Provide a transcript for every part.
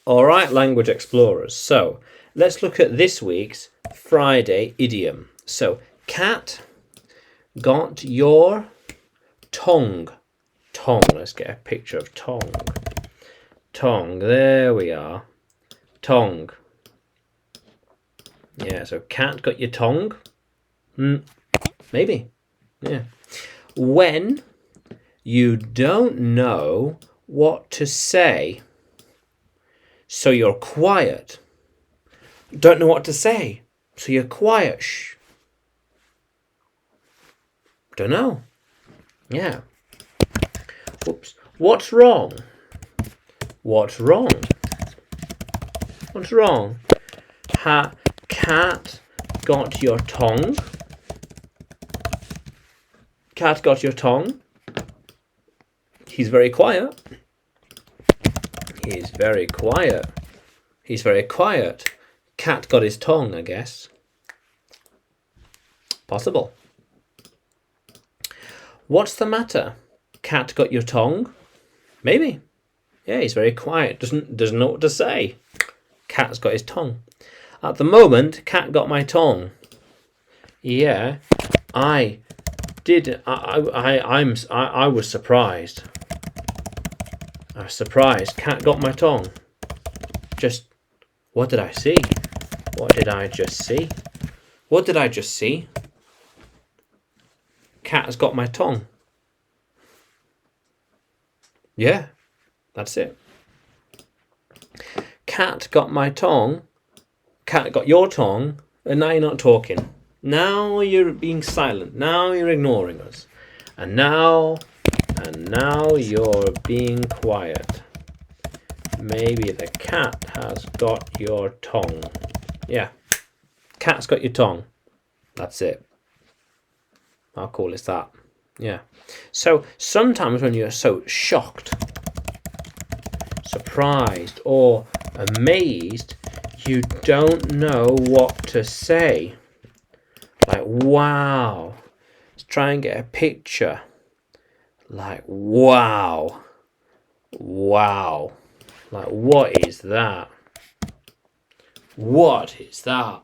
All right, language explorers. So let's look at this week's Friday idiom. So, cat got your tongue. Tongue. Let's get a picture of tongue. Tongue. There we are. Tongue. Yeah, so cat got your tongue. Maybe. Yeah. When you don't know what to say, so you're quiet. Don't know what to say, so you're quiet. Shh. Don't know. Yeah. Whoops. What's wrong? What's wrong? What's wrong? Cat got your tongue. Cat got your tongue. He's very quiet. He's very quiet. He's very quiet. Cat got his tongue, I guess. Possible. What's the matter? Cat got your tongue? Maybe. Yeah, he's very quiet. Doesn't know what to say. Cat's got his tongue. At the moment, cat got my tongue. Yeah, I was surprised. I was surprised. Cat got my tongue. Just, what did I see? What did I just see? What did I just see? Cat has got my tongue. Yeah, that's it. Cat got my tongue. Cat got your tongue. And now you're not talking. Now you're being silent. Now you're ignoring us. And now you're being quiet. Maybe the cat has got your tongue. Yeah. Cat's got your tongue. That's it. How cool is that? Yeah. So sometimes when you're so shocked, surprised, or amazed, you don't know what to say. Like, wow. Let's try and get a picture. Like, wow. Wow. Like, what is that? What is that?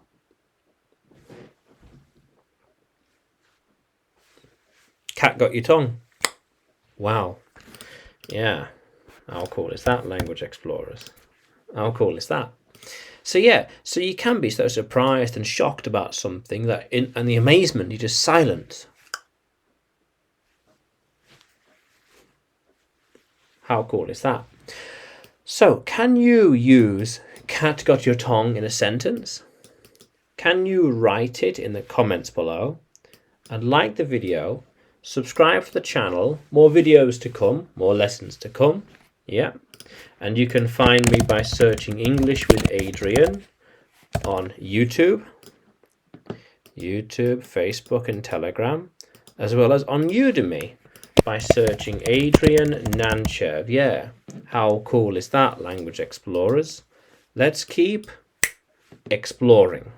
Cat got your tongue. Wow. Yeah. How cool is that, language explorers? How cool is that? So yeah, so you can be so surprised and shocked about something that and the amazement, you're just silent. How cool is that? So, can you use cat got your tongue in a sentence? Can you write it in the comments below? And like the video, subscribe to the channel, more videos to come, more lessons to come. Yeah. And you can find me by searching English with Adrian on YouTube, Facebook and Telegram, as well as on Udemy by searching Adrian Nanchev. Yeah, how cool is that, language explorers? Let's keep exploring.